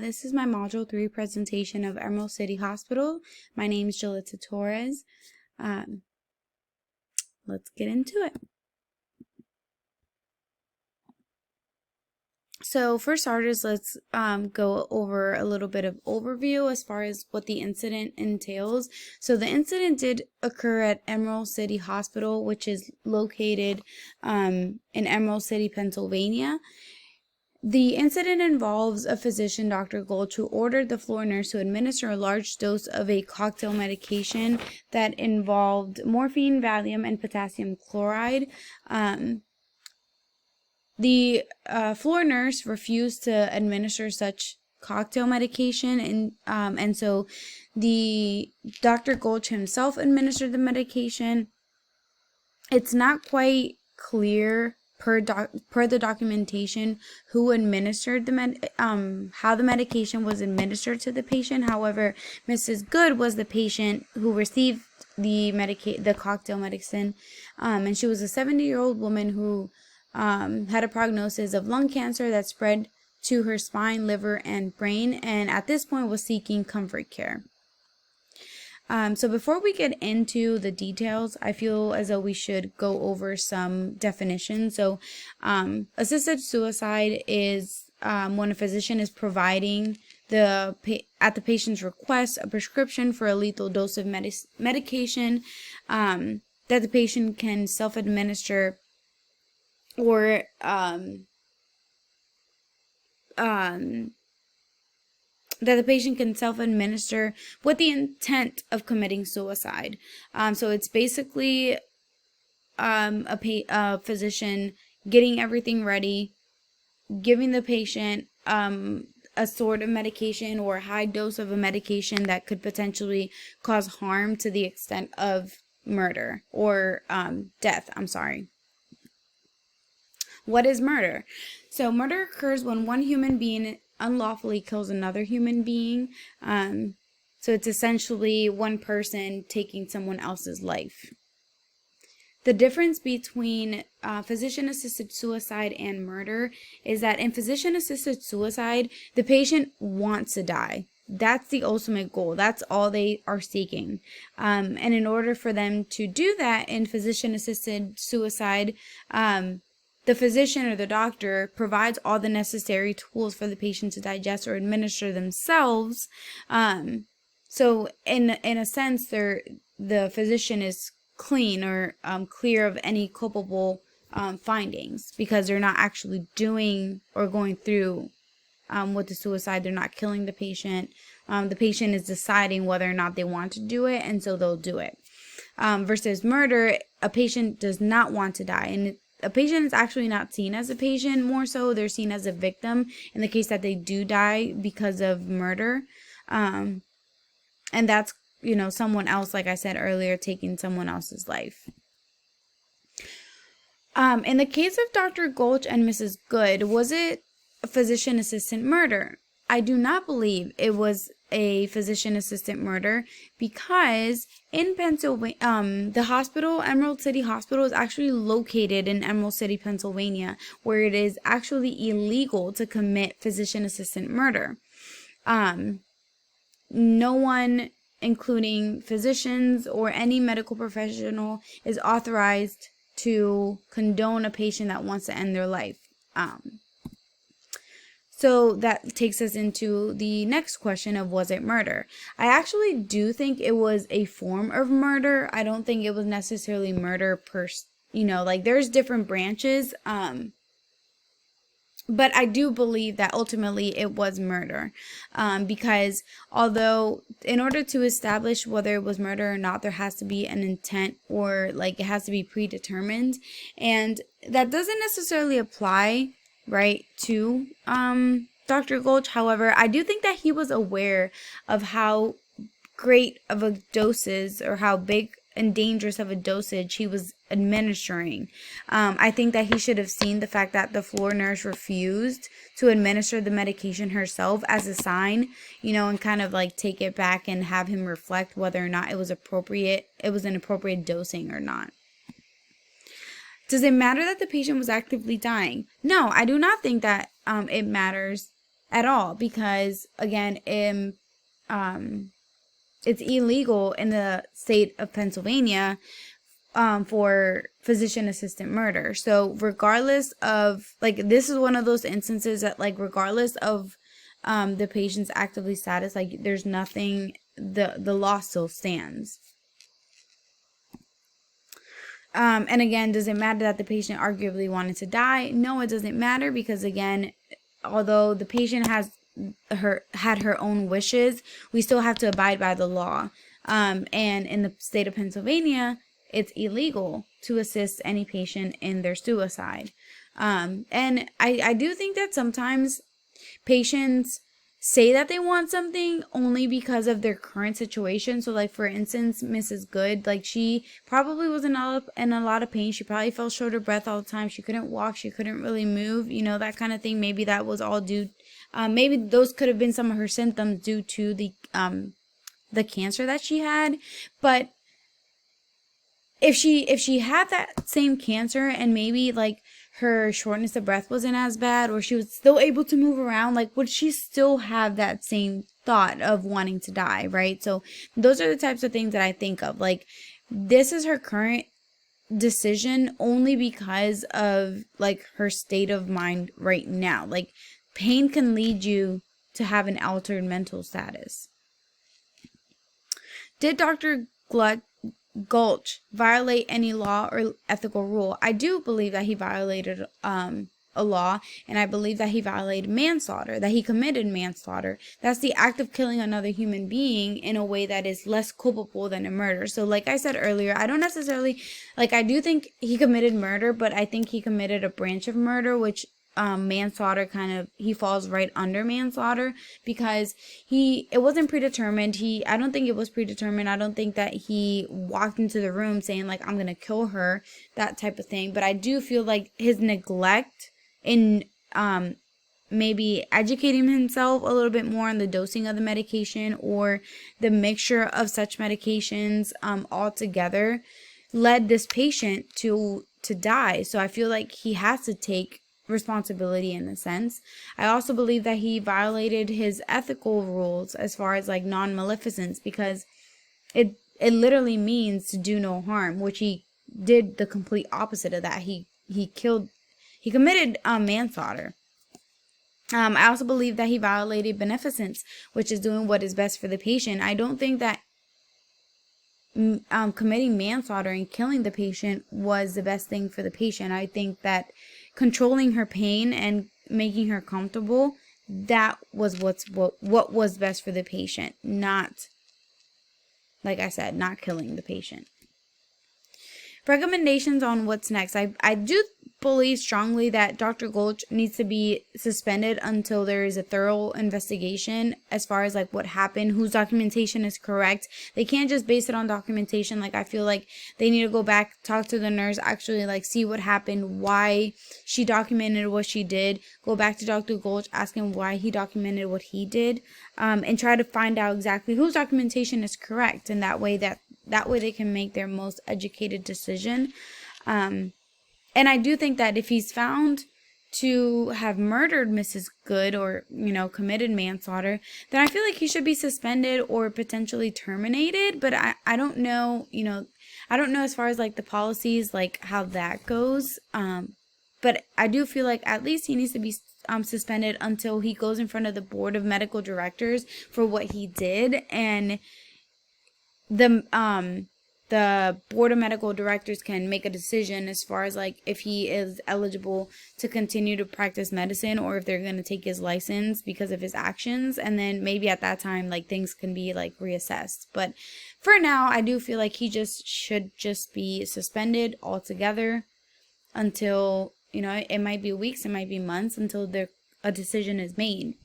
This is my Module 3 presentation of Emerald City Hospital. My name is Jalita Torres. Let's get into it. So for starters, let's go over a little bit of overview as far as what the incident entails. So the incident did occur at Emerald City Hospital, which is located in Emerald City, Pennsylvania. The incident involves a physician, Dr. Gulch, who ordered the floor nurse to administer a large dose of a cocktail medication that involved morphine, Valium, and potassium chloride. The floor nurse refused to administer such cocktail medication, and so the Dr. Gulch himself administered the medication. It's not quite clear per the documentation who administered the how the medication was administered to the patient. However, Mrs. Good was the patient who received the cocktail medicine, and she was a 70-year-old woman who had a prognosis of lung cancer that spread to her spine, liver, and brain, and at this point was seeking comfort care. So before we get into the details, I feel as though we should go over some definitions. So assisted suicide is when a physician is providing at the patient's request a prescription for a lethal dose of medication that the patient can self-administer or that the patient can self-administer with the intent of committing suicide. So it's basically a physician getting everything ready, giving the patient a sort of medication or a high dose of a medication that could potentially cause harm to the extent of murder or death. What is murder? So murder occurs when one human being unlawfully kills another human being. So it's essentially one person taking someone else's life. The difference between physician-assisted suicide and murder is that in physician-assisted suicide, the patient wants to die. That's the ultimate goal. That's all they are seeking. And in order for them to do that in physician-assisted suicide, the physician or the doctor provides all the necessary tools for the patient to digest or administer themselves. So in a sense, the physician is clean or clear of any culpable findings because they're not actually doing or going through with the suicide. They're not killing the patient. The patient is deciding whether or not they want to do it, and so they'll do it. Versus murder, a patient does not want to die, and a patient is actually not seen as a patient, more so they're seen as a victim in the case that they do die because of murder. And that's, someone else, like I said earlier, taking someone else's life. In the case of Dr. Gulch and Mrs. Good, was it a physician-assistant murder? I do not believe it was a physician-assistant murder because in Pennsylvania, the hospital, Emerald City Hospital, is actually located in Emerald City, Pennsylvania, where it is actually illegal to commit physician-assistant murder. No one, including physicians or any medical professional, is authorized to condone a patient that wants to end their life. So that takes us into the next question of, was it murder? I actually do think it was a form of murder. I don't think it was necessarily murder there's different branches. But I do believe that ultimately it was murder. Because although in order to establish whether it was murder or not, there has to be an intent or it has to be predetermined. And that doesn't necessarily apply right to Dr. Gulch. However, I do think that he was aware of how great of a doses or how big and dangerous of a dosage he was administering. I think that he should have seen the fact that the floor nurse refused to administer the medication herself as a sign, and kind of take it back and have him reflect whether or not it was an appropriate dosing or not. Does it matter that the patient was actively dying? No, I do not think that it matters at all, because again, it's illegal in the state of Pennsylvania for physician assistant murder. So regardless of, like, this is one of those instances that, like, regardless of the patient's actively status, like, there's nothing, the law still stands. And again, does it matter that the patient arguably wanted to die? No, it doesn't matter, because again, although the patient had her own wishes, we still have to abide by the law. And in the state of Pennsylvania, it's illegal to assist any patient in their suicide. And I do think that sometimes patients say that they want something only because of their current situation. So, like, for instance, Mrs. Good, like, she probably was in a lot of pain. She probably felt short of breath all the time. She couldn't walk. She couldn't really move, that kind of thing. Maybe that was all due, maybe those could have been some of her symptoms due to the cancer that she had. But if she had that same cancer and maybe, like, her shortness of breath wasn't as bad, or she was still able to move around, like, would she still have that same thought of wanting to die, right? So those are the types of things that I think of. Like, this is her current decision only because of, like, her state of mind right now. Like, pain can lead you to have an altered mental status. Did Dr. Gulch violate any law or ethical rule? I do believe that he violated a law, and I believe that he violated manslaughter, that he committed manslaughter. That's the act of killing another human being in a way that is less culpable than a murder. So, like I said earlier, I don't necessarily, like, I do think he committed murder, but I think he committed a branch of murder, which manslaughter he falls right under manslaughter, because it wasn't predetermined. I don't think it was predetermined. I don't think that he walked into the room saying, like, I'm gonna kill her, that type of thing. But I do feel like his neglect in maybe educating himself a little bit more on the dosing of the medication or the mixture of such medications all together led this patient to die. So I feel like he has to take responsibility in a sense. I also believe that he violated his ethical rules as far as, like, non-maleficence, because it literally means to do no harm, which he did the complete opposite of that. He committed manslaughter. I also believe that he violated beneficence, which is doing what is best for the patient. I don't think that committing manslaughter and killing the patient was the best thing for the patient. I think that controlling her pain and making her comfortable, that was what was best for the patient, not, like I said, not killing the patient. Recommendations on what's next. I do believe strongly that Dr. Gulch needs to be suspended until there is a thorough investigation as far as, like, what happened, whose documentation is correct. They can't just base it on documentation. Like, I feel like they need to go back, talk to the nurse, actually, like, see what happened, why she documented what she did, go back to Dr. Gulch, ask him why he documented what he did, and try to find out exactly whose documentation is correct, and that way they can make their most educated decision. And I do think that if he's found to have murdered Mrs. Good or, committed manslaughter, then I feel like he should be suspended or potentially terminated. But I don't know, I don't know as far as, like, the policies, like, how that goes. But I do feel like at least he needs to be suspended until he goes in front of the board of medical directors for what he did, and the board of medical directors can make a decision as far as, like, if he is eligible to continue to practice medicine or if they're going to take his license because of his actions. And then maybe at that time, like, things can be, like, reassessed. But for now, I do feel like he should be suspended altogether until, it might be weeks, it might be months until a decision is made.